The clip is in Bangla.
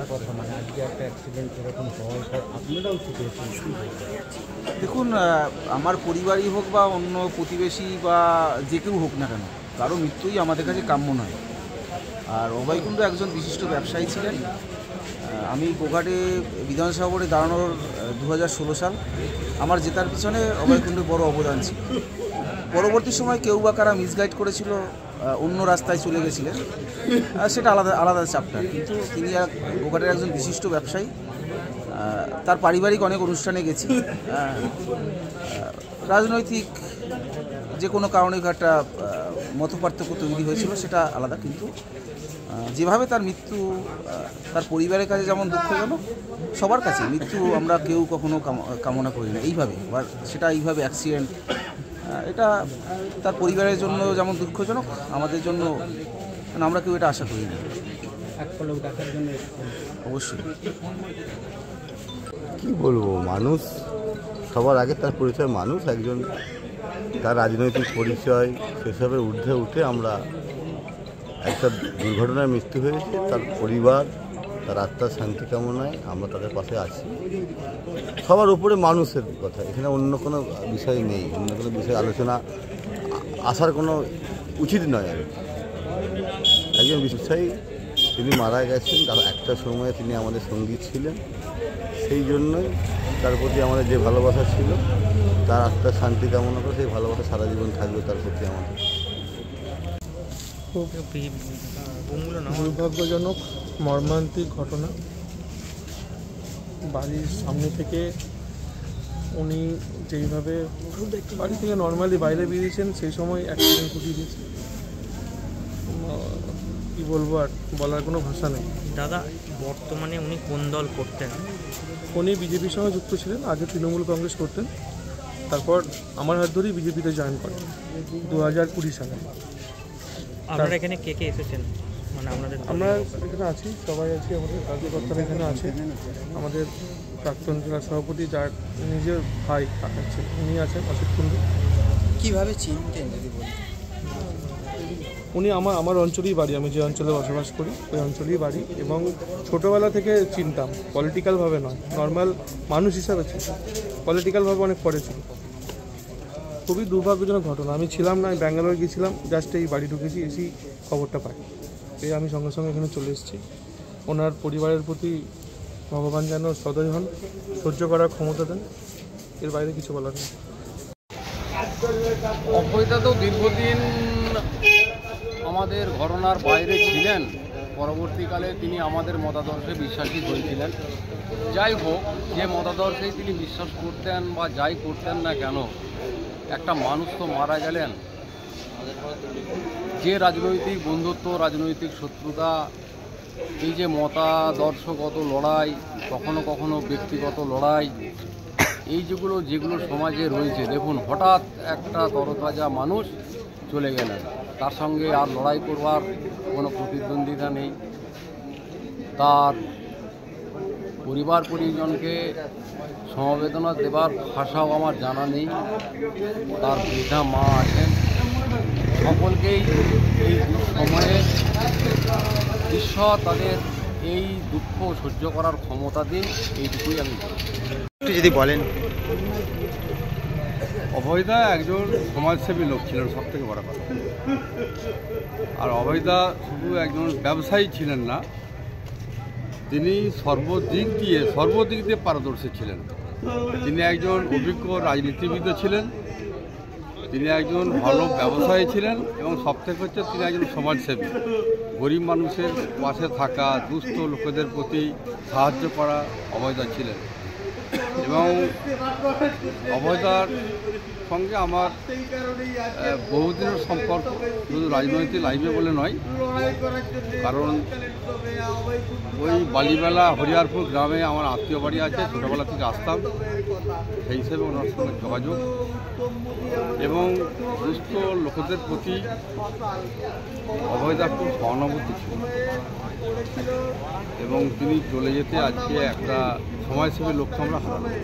জানার কথা, মানে আজকে একটা অ্যাক্সিডেন্ট এরকম হওয়ার পর আপনারাও ছুটেছেন। দেখুন, আমার পরিবারই হোক বা অন্য প্রতিবেশী বা যে কেউ হোক না কেন, কারো মৃত্যুই আমাদের কাছে কাম্য নয়। আর অভয়কুণ্ড একজন বিশিষ্ট ব্যবসায়ী ছিলেন। আমি গোঘাটে বিধানসভা বোর্ডে দাঁড়ানোর 2016 সাল, আমার জেতার পিছনে অভয়কুণ্ডের বড় অবদান ছিল। পরবর্তী সময় কেউ বা কারা মিসগাইড করেছিল, অন্য রাস্তায় চলে গেছিলেন, সেটা আলাদা আলাদা চ্যাপ্টার। কিন্তু তিনি গোঘাটের একজন বিশিষ্ট ব্যবসায়ী। তার পারিবারিক অনেক অনুষ্ঠানে গেছি। রাজনৈতিক যে কোনো কারণে একটা মতপার্থক্য তৈরি হয়েছিল, সেটা আলাদা। কিন্তু যেভাবে তার মৃত্যু তার পরিবারের কাছে যেমন দুঃখজনক, সবার কাছে মৃত্যু আমরা কেউ কখনো কামনা করি না এইভাবে, বা সেটা এইভাবে অ্যাক্সিডেন্ট, এটা তার পরিবারের জন্য যেমন দুঃখজনক, আমাদের জন্য আমরা কেউ এটা আশা করি না। এক পলক দেখার জন্য অবশ্যই। কি বলবো, মানুষ সবার আগে তার পরিচয় মানুষ একজন, তার রাজনৈতিক পরিচয় সেসবের ঊর্ধ্বে উঠে আমরা একটা দুর্ঘটনায় মৃত্যু হয়েছে, তার পরিবার তার আত্মার শান্তি কামনায় আমরা তাদের পাশে আছি। সবার উপরে মানুষের কথা, এখানে অন্য কোনো বিষয় নেই, অন্য কোনো বিষয়ে আলোচনা আসার কোনো উচিত নয়। আর একজন ব্যবসায়ী তিনি মারা গেছেন, তার একটা সময়ে তিনি আমাদের সঙ্গী ছিলেন, সেই জন্যই তার প্রতি আমাদের যে ভালোবাসা ছিল, তার আত্মার শান্তি কামনা করে সেই ভালোবাসা সারা জীবন থাকবে তার প্রতি আমাদের। খুব দুর্ভাগ্যজনক মর্মান্তিক ঘটনা। বাড়ির সামনে থেকে উনি যেইভাবে বাড়ি থেকে নর্মালি বাইরে বেরিয়েছেন, সেই সময় অ্যাক্সিডেন্ট ঘটিয়ে দিয়েছে। কী বলবো, আর বলার কোনো ভাষা নেই। দাদা, বর্তমানে উনি কোন দল করতেন? উনি বিজেপির সঙ্গে যুক্ত ছিলেন, আগে তৃণমূল কংগ্রেস করতেন, তারপর আমার হাত ধরেই বিজেপিতে জয়েন করেন 2020 সালে। আপনারা এখানে কে কে এসেছেন? মানে আমরা এখানে আছি, সবাই আছি, আমাদের কার্যকর্তারা এখানে আছে। আমাদের প্রাক্তন জেলা সভাপতি, যার নিজের ভাই আছে, উনি আছেন অসিত কুণ্ডু। কীভাবে চিনতেন যদি বলি? উনি আমার অঞ্চলেই বাড়ি, আমি যে অঞ্চলে বসবাস করি ওই অঞ্চলেই বাড়ি, এবং ছোটোবেলা থেকে চিনতাম, পলিটিক্যালভাবে নয়, নর্মাল মানুষ হিসাবে ছিলাম, পলিটিক্যালভাবে অনেক পরে ছিল। খুবই দুর্ভাগ্যজনক ঘটনা। আমি ছিলাম না, আমি ব্যাঙ্গালোর গিয়েছিলাম, জাস্ট এই বাড়ি ঢুকেছি, এসেই খবরটা পাই, এই আমি সঙ্গে সঙ্গে এখানে চলে এসেছি। ওনার পরিবারের প্রতি ভগবান যেন সদয় হন, সহ্য করার ক্ষমতা দেন, এর বাইরে কিছু বলার নেই। অভয়দা তো দীর্ঘদিন আমাদের ঘটনার বাইরে ছিলেন, পরবর্তীকালে তিনি আমাদের মতাদর্শে বিশ্বাসী হয়েছিলেন। যাই হোক, যে মতাদর্শেই তিনি বিশ্বাস করতেন বা যাই করতেন না কেন, একটা মানুষ তো মারা গেলেন। যে রাজনৈতিক বন্ধুত্ব, রাজনৈতিক শত্রুতা, এই যে মতাদর্শগত লড়াই, কখনো কখনো ব্যক্তিগত লড়াই, এই যেগুলো সমাজে রয়েছে, দেখুন হঠাৎ একটা তরতাজা মানুষ চলে গেলেন, তার সঙ্গে আর লড়াই করবার কোনো প্রতিদ্বন্দ্বিতা নেই। তার পরিবার পরিজনকে সমবেদনা দেবার ভাষাও আমার জানা নেই। তার বৃদ্ধা মা আছেন, সকলকেই এই সময়ে ঈশ্বর তাদের এই দুঃখ সহ্য করার ক্ষমতা দিন, এইটুকুই আমি একটু যদি বলেন। অভয়দা একজন সমাজসেবী লোক ছিলেন, সব থেকে বড় কথা। আর অভয়দা শুধু একজন ব্যবসায়ী ছিলেন না, তিনি সর্বদিক দিয়ে পারদর্শী ছিলেন। তিনি একজন অভিজ্ঞ রাজনীতিবিদ ছিলেন, তিনি একজন ভালো ব্যবসায়ী ছিলেন, এবং সবথেকে হচ্ছে তিনি একজন সমাজসেবী। গরিব মানুষের পাশে থাকা, দুস্থ লোকেদের প্রতি সাহায্য করা অভয়দা ছিলেন। এবং অভয়দার সঙ্গে আমার বহুদিনের সম্পর্ক, শুধু রাজনৈতিক লাইফে বলে নয়, কারণ ওই বালিমেলা হরিয়ারপুর গ্রামে আমার আত্মীয় বাড়ি আছে, ছোটোবেলা থেকে আসতাম, সেই হিসেবে ওনার সঙ্গে যোগাযোগ, এবং দুস্থ লোকেদের প্রতি অভয়দার খুব সহানুভূতি ছিল। এবং তিনি চলে যেতে আজকে একটা সমাজসেবী লোককে আমরা হারালাম।